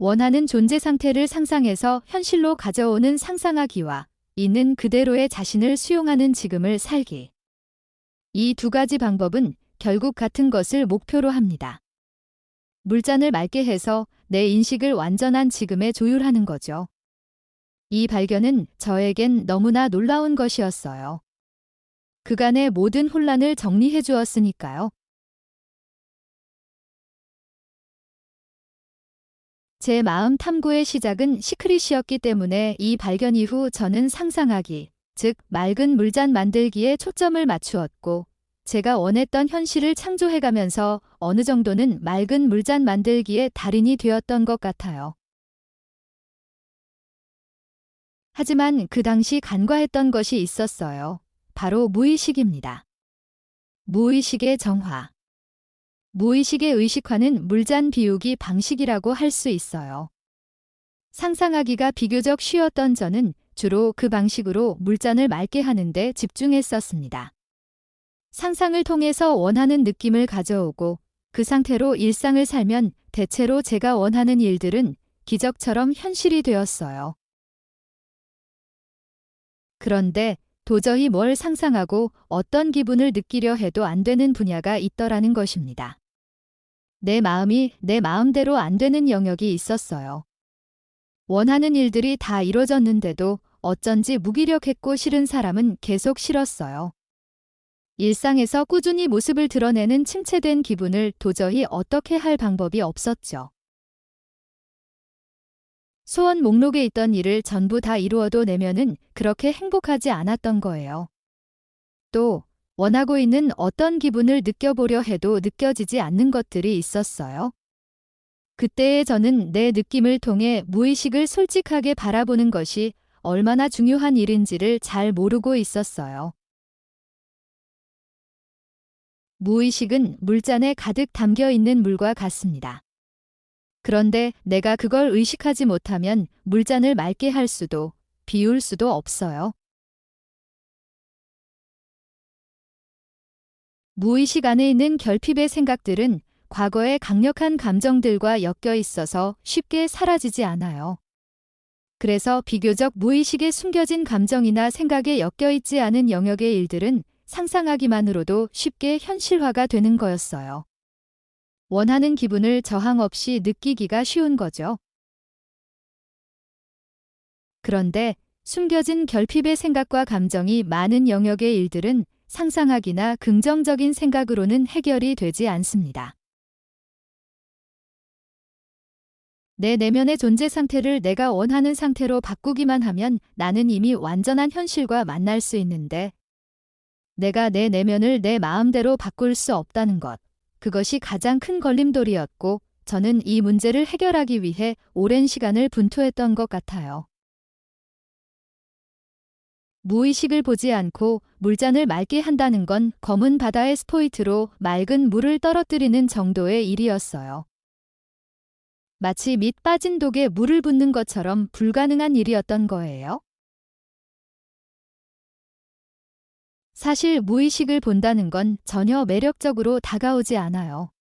원하는 존재 상태를 상상해서 현실로 가져오는 상상하기와 있는 그대로의 자신을 수용하는 지금을 살기. 이 두 가지 방법은 결국 같은 것을 목표로 합니다. 물잔을 맑게 해서 내 인식을 완전한 지금에 조율하는 거죠. 이 발견은 저에겐 너무나 놀라운 것이었어요. 그간의 모든 혼란을 정리해 주었으니까요. 제 마음 탐구의 시작은 시크릿이었기 때문에 이 발견 이후 저는 상상하기, 즉 맑은 물잔 만들기에 초점을 맞추었고, 제가 원했던 현실을 창조해가면서 어느 정도는 맑은 물잔 만들기의 달인이 되었던 것 같아요. 하지만 그 당시 간과했던 것이 있었어요. 바로 무의식입니다. 무의식의 정화. 무의식의 의식화는 물잔 비우기 방식이라고 할 수 있어요. 상상하기가 비교적 쉬웠던 저는 주로 그 방식으로 물잔을 맑게 하는데 집중했었습니다. 상상을 통해서 원하는 느낌을 가져오고 그 상태로 일상을 살면 대체로 제가 원하는 일들은 기적처럼 현실이 되었어요. 그런데 도저히 뭘 상상하고 어떤 기분을 느끼려 해도 안 되는 분야가 있더라는 것입니다. 내 마음이 내 마음대로 안 되는 영역이 있었어요. 원하는 일들이 다 이루어졌는데도 어쩐지 무기력했고 싫은 사람은 계속 싫었어요. 일상에서 꾸준히 모습을 드러내는 침체된 기분을 도저히 어떻게 할 방법이 없었죠. 소원 목록에 있던 일을 전부 다 이루어도 내면은 그렇게 행복하지 않았던 거예요. 또 원하고 있는 어떤 기분을 느껴보려 해도 느껴지지 않는 것들이 있었어요. 그때의 저는 내 느낌을 통해 무의식을 솔직하게 바라보는 것이 얼마나 중요한 일인지를 잘 모르고 있었어요. 무의식은 물잔에 가득 담겨 있는 물과 같습니다. 그런데 내가 그걸 의식하지 못하면 물잔을 맑게 할 수도, 비울 수도 없어요. 무의식 안에 있는 결핍의 생각들은 과거의 강력한 감정들과 엮여 있어서 쉽게 사라지지 않아요. 그래서 비교적 무의식에 숨겨진 감정이나 생각에 엮여 있지 않은 영역의 일들은 상상하기만으로도 쉽게 현실화가 되는 거였어요. 원하는 기분을 저항 없이 느끼기가 쉬운 거죠. 그런데 숨겨진 결핍의 생각과 감정이 많은 영역의 일들은 상상하기나 긍정적인 생각으로는 해결이 되지 않습니다. 내 내면의 존재 상태를 내가 원하는 상태로 바꾸기만 하면 나는 이미 완전한 현실과 만날 수 있는데, 내가 내 내면을 내 마음대로 바꿀 수 없다는 것, 그것이 가장 큰 걸림돌이었고, 저는 이 문제를 해결하기 위해 오랜 시간을 분투했던 것 같아요. 무의식을 보지 않고 물잔을 맑게 한다는 건 검은 바다의 스포이트로 맑은 물을 떨어뜨리는 정도의 일이었어요. 마치 밑 빠진 독에 물을 붓는 것처럼 불가능한 일이었던 거예요. 사실 무의식을 본다는 건 전혀 매력적으로 다가오지 않아요.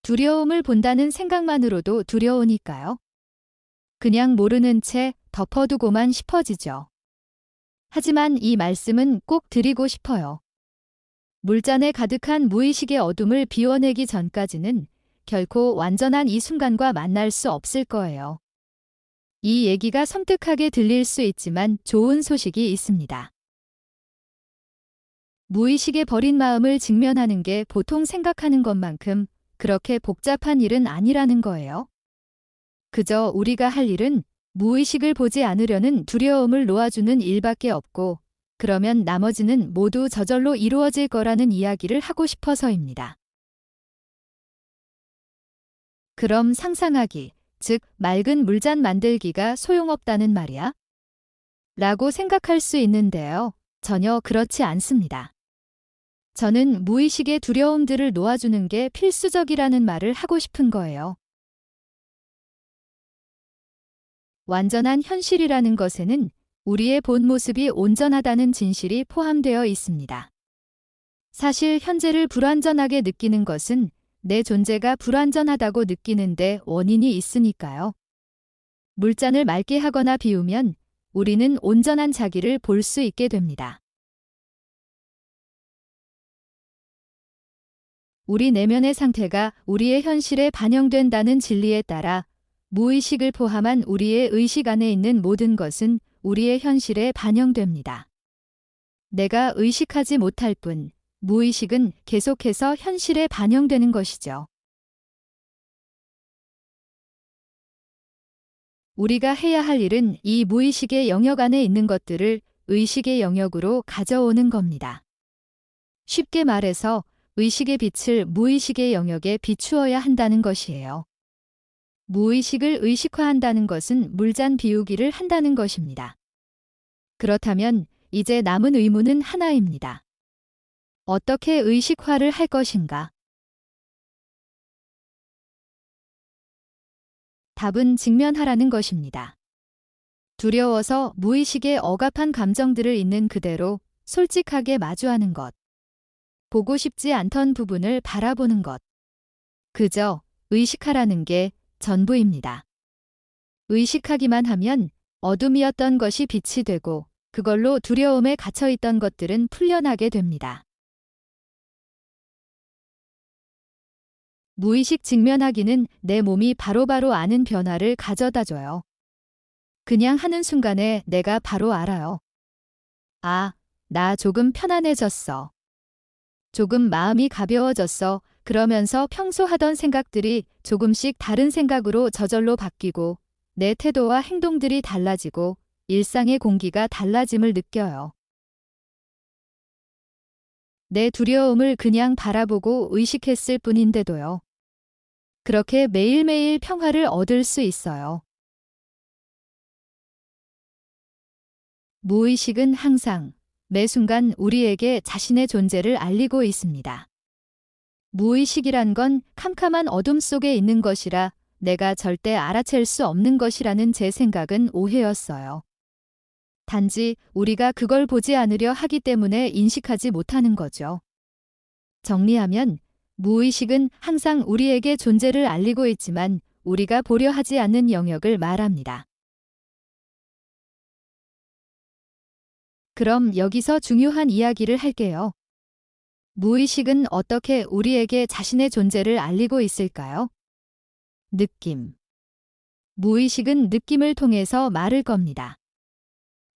두려움을 본다는 생각만으로도 두려우니까요. 그냥 모르는 채 덮어두고만 싶어지죠. 하지만 이 말씀은 꼭 드리고 싶어요. 물잔에 가득한 무의식의 어둠을 비워내기 전까지는 결코 완전한 이 순간과 만날 수 없을 거예요. 이 얘기가 섬뜩하게 들릴 수 있지만 좋은 소식이 있습니다. 무의식에 버린 마음을 직면하는 게 보통 생각하는 것만큼 그렇게 복잡한 일은 아니라는 거예요. 그저 우리가 할 일은 무의식을 보지 않으려는 두려움을 놓아주는 일밖에 없고, 그러면 나머지는 모두 저절로 이루어질 거라는 이야기를 하고 싶어서입니다. 그럼 상상하기, 즉 맑은 물잔 만들기가 소용없다는 말이야? 라고 생각할 수 있는데요. 전혀 그렇지 않습니다. 저는 무의식의 두려움들을 놓아주는 게 필수적이라는 말을 하고 싶은 거예요. 완전한 현실이라는 것에는 우리의 본 모습이 온전하다는 진실이 포함되어 있습니다. 사실 현재를 불완전하게 느끼는 것은 내 존재가 불완전하다고 느끼는데 원인이 있으니까요. 물잔을 맑게 하거나 비우면 우리는 온전한 자기를 볼 수 있게 됩니다. 우리 내면의 상태가 우리의 현실에 반영된다는 진리에 따라 무의식을 포함한 우리의 의식 안에 있는 모든 것은 우리의 현실에 반영됩니다. 내가 의식하지 못할 뿐 무의식은 계속해서 현실에 반영되는 것이죠. 우리가 해야 할 일은 이 무의식의 영역 안에 있는 것들을 의식의 영역으로 가져오는 겁니다. 쉽게 말해서 의식의 빛을 무의식의 영역에 비추어야 한다는 것이에요. 무의식을 의식화한다는 것은 물잔 비우기를 한다는 것입니다. 그렇다면 이제 남은 의무는 하나입니다. 어떻게 의식화를 할 것인가? 답은 직면하라는 것입니다. 두려워서 무의식의 억압한 감정들을 있는 그대로 솔직하게 마주하는 것. 보고 싶지 않던 부분을 바라보는 것. 그저 의식하라는 게 전부입니다. 의식하기만 하면 어둠이었던 것이 빛이 되고 그걸로 두려움에 갇혀있던 것들은 풀려나게 됩니다. 무의식 직면하기는 내 몸이 바로바로 아는 변화를 가져다줘요. 그냥 하는 순간에 내가 바로 알아요. 아, 나 조금 편안해졌어. 조금 마음이 가벼워졌어. 그러면서 평소 하던 생각들이 조금씩 다른 생각으로 저절로 바뀌고 내 태도와 행동들이 달라지고 일상의 공기가 달라짐을 느껴요. 내 두려움을 그냥 바라보고 의식했을 뿐인데도요. 그렇게 매일매일 평화를 얻을 수 있어요. 무의식은 항상 매 순간 우리에게 자신의 존재를 알리고 있습니다. 무의식이란 건 캄캄한 어둠 속에 있는 것이라 내가 절대 알아챌 수 없는 것이라는 제 생각은 오해였어요. 단지 우리가 그걸 보지 않으려 하기 때문에 인식하지 못하는 거죠. 정리하면 무의식은 항상 우리에게 존재를 알리고 있지만 우리가 보려 하지 않는 영역을 말합니다. 그럼 여기서 중요한 이야기를 할게요. 무의식은 어떻게 우리에게 자신의 존재를 알리고 있을까요? 느낌. 무의식은 느낌을 통해서 말을 겁니다.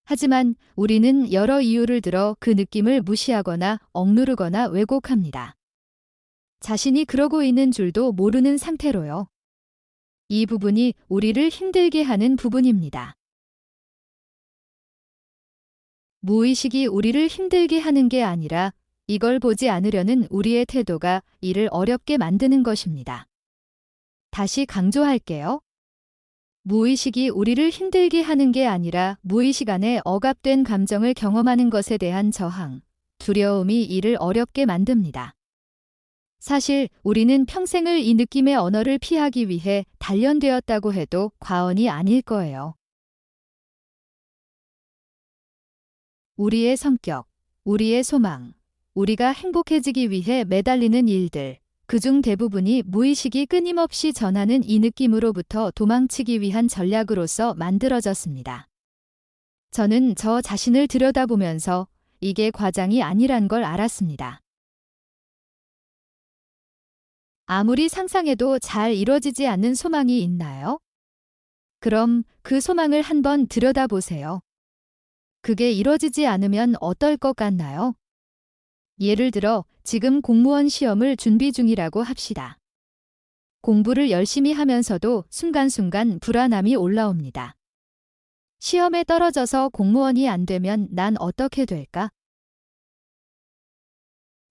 하지만 우리는 여러 이유를 들어 그 느낌을 무시하거나 억누르거나 왜곡합니다. 자신이 그러고 있는 줄도 모르는 상태로요. 이 부분이 우리를 힘들게 하는 부분입니다. 무의식이 우리를 힘들게 하는 게 아니라 이걸 보지 않으려는 우리의 태도가 이를 어렵게 만드는 것입니다. 다시 강조할게요. 무의식이 우리를 힘들게 하는 게 아니라 무의식 안에 억압된 감정을 경험하는 것에 대한 저항, 두려움이 이를 어렵게 만듭니다. 사실 우리는 평생을 이 느낌의 언어를 피하기 위해 단련되었다고 해도 과언이 아닐 거예요. 우리의 성격, 우리의 소망, 우리가 행복해지기 위해 매달리는 일들, 그중 대부분이 무의식이 끊임없이 전하는 이 느낌으로부터 도망치기 위한 전략으로서 만들어졌습니다. 저는 저 자신을 들여다보면서 이게 과장이 아니란 걸 알았습니다. 아무리 상상해도 잘 이뤄지지 않는 소망이 있나요? 그럼 그 소망을 한번 들여다보세요. 그게 이뤄지지 않으면 어떨 것 같나요? 예를 들어 지금 공무원 시험을 준비 중이라고 합시다. 공부를 열심히 하면서도 순간순간 불안함이 올라옵니다. 시험에 떨어져서 공무원이 안 되면 난 어떻게 될까?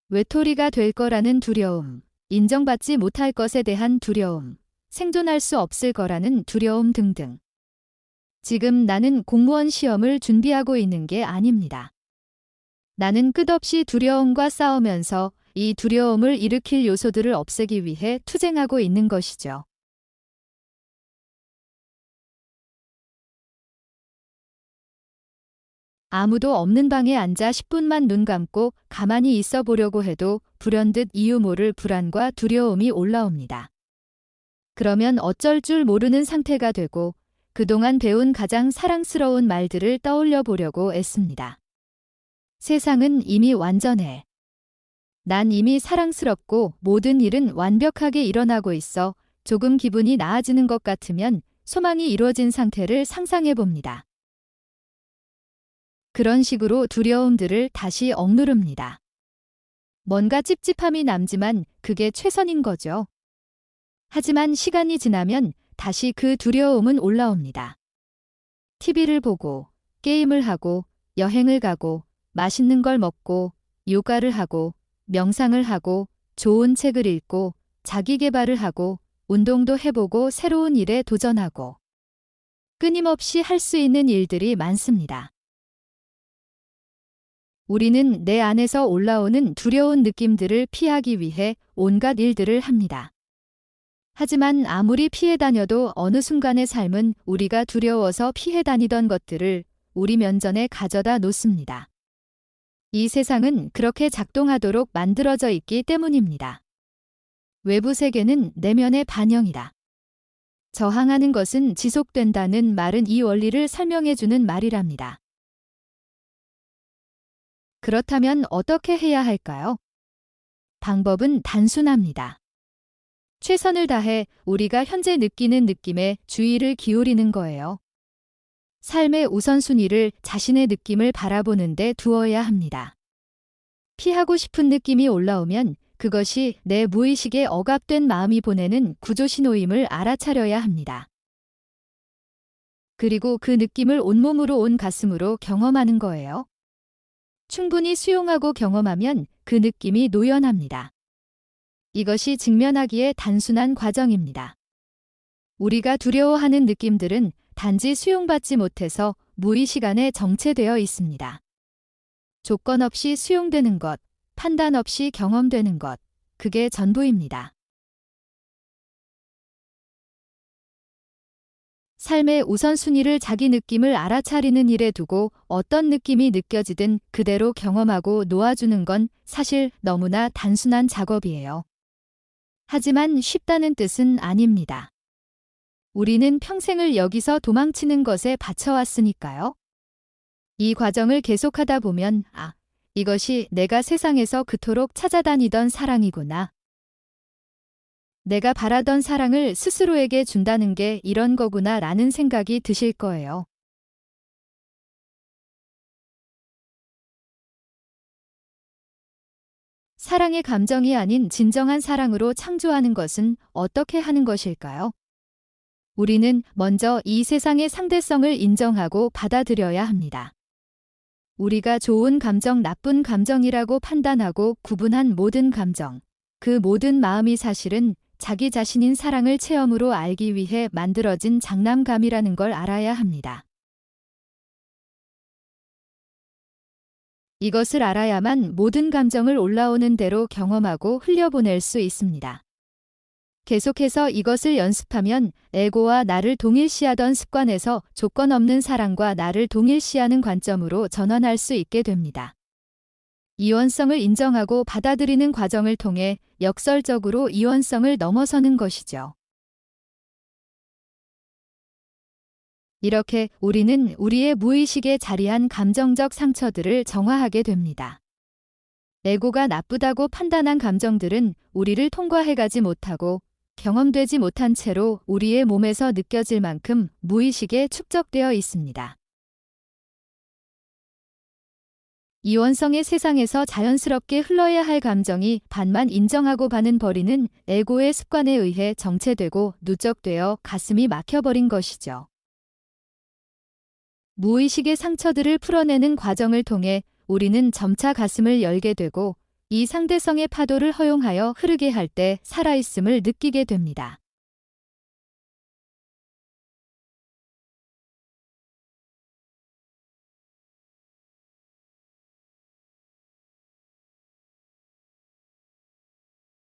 외톨이가 될 거라는 두려움, 인정받지 못할 것에 대한 두려움, 생존할 수 없을 거라는 두려움 등등. 지금 나는 공무원 시험을 준비하고 있는 게 아닙니다. 나는 끝없이 두려움과 싸우면서 이 두려움을 일으킬 요소들을 없애기 위해 투쟁하고 있는 것이죠. 아무도 없는 방에 앉아 10분만 눈 감고 가만히 있어 보려고 해도 불현듯 이유 모를 불안과 두려움이 올라옵니다. 그러면 어쩔 줄 모르는 상태가 되고 그동안 배운 가장 사랑스러운 말들을 떠올려 보려고 애씁니다. 세상은 이미 완전해. 난 이미 사랑스럽고 모든 일은 완벽하게 일어나고 있어. 조금 기분이 나아지는 것 같으면 소망이 이루어진 상태를 상상해 봅니다. 그런 식으로 두려움들을 다시 억누릅니다. 뭔가 찝찝함이 남지만 그게 최선인 거죠. 하지만 시간이 지나면 다시 그 두려움은 올라옵니다. TV를 보고, 게임을 하고, 여행을 가고, 맛있는 걸 먹고, 요가를 하고, 명상을 하고, 좋은 책을 읽고, 자기 개발을 하고, 운동도 해보고 새로운 일에 도전하고. 끊임없이 할 수 있는 일들이 많습니다. 우리는 내 안에서 올라오는 두려운 느낌들을 피하기 위해 온갖 일들을 합니다. 하지만 아무리 피해 다녀도 어느 순간의 삶은 우리가 두려워서 피해 다니던 것들을 우리 면전에 가져다 놓습니다. 이 세상은 그렇게 작동하도록 만들어져 있기 때문입니다. 외부 세계는 내면의 반영이다. 저항하는 것은 지속된다는 말은 이 원리를 설명해주는 말이랍니다. 그렇다면 어떻게 해야 할까요? 방법은 단순합니다. 최선을 다해 우리가 현재 느끼는 느낌에 주의를 기울이는 거예요. 삶의 우선순위를 자신의 느낌을 바라보는 데 두어야 합니다. 피하고 싶은 느낌이 올라오면 그것이 내 무의식에 억압된 마음이 보내는 구조신호임을 알아차려야 합니다. 그리고 그 느낌을 온몸으로 온 가슴으로 경험하는 거예요. 충분히 수용하고 경험하면 그 느낌이 노연합니다. 이것이 직면하기에 단순한 과정입니다. 우리가 두려워하는 느낌들은 단지 수용받지 못해서 무의식 안에 정체되어 있습니다. 조건 없이 수용되는 것, 판단 없이 경험되는 것, 그게 전부입니다. 삶의 우선순위를 자기 느낌을 알아차리는 일에 두고 어떤 느낌이 느껴지든 그대로 경험하고 놓아주는 건 사실 너무나 단순한 작업이에요. 하지만 쉽다는 뜻은 아닙니다. 우리는 평생을 여기서 도망치는 것에 바쳐왔으니까요. 이 과정을 계속하다 보면 이것이 내가 세상에서 그토록 찾아다니던 사랑이구나. 내가 바라던 사랑을 스스로에게 준다는 게 이런 거구나 라는 생각이 드실 거예요. 사랑의 감정이 아닌 진정한 사랑으로 창조하는 것은 어떻게 하는 것일까요? 우리는 먼저 이 세상의 상대성을 인정하고 받아들여야 합니다. 우리가 좋은 감정, 나쁜 감정이라고 판단하고 구분한 모든 감정, 그 모든 마음이 사실은 자기 자신인 사랑을 체험으로 알기 위해 만들어진 장난감이라는 걸 알아야 합니다. 이것을 알아야만 모든 감정을 올라오는 대로 경험하고 흘려보낼 수 있습니다. 계속해서 이것을 연습하면 에고와 나를 동일시하던 습관에서 조건 없는 사랑과 나를 동일시하는 관점으로 전환할 수 있게 됩니다. 이원성을 인정하고 받아들이는 과정을 통해 역설적으로 이원성을 넘어서는 것이죠. 이렇게 우리는 우리의 무의식에 자리한 감정적 상처들을 정화하게 됩니다. 에고가 나쁘다고 판단한 감정들은 우리를 통과해가지 못하고 경험되지 못한 채로 우리의 몸에서 느껴질 만큼 무의식에 축적되어 있습니다. 이원성의 세상에서 자연스럽게 흘러야 할 감정이 반만 인정하고 반은 버리는 에고의 습관에 의해 정체되고 누적되어 가슴이 막혀버린 것이죠. 무의식의 상처들을 풀어내는 과정을 통해 우리는 점차 가슴을 열게 되고 이 상대성의 파도를 허용하여 흐르게 할 때 살아있음을 느끼게 됩니다.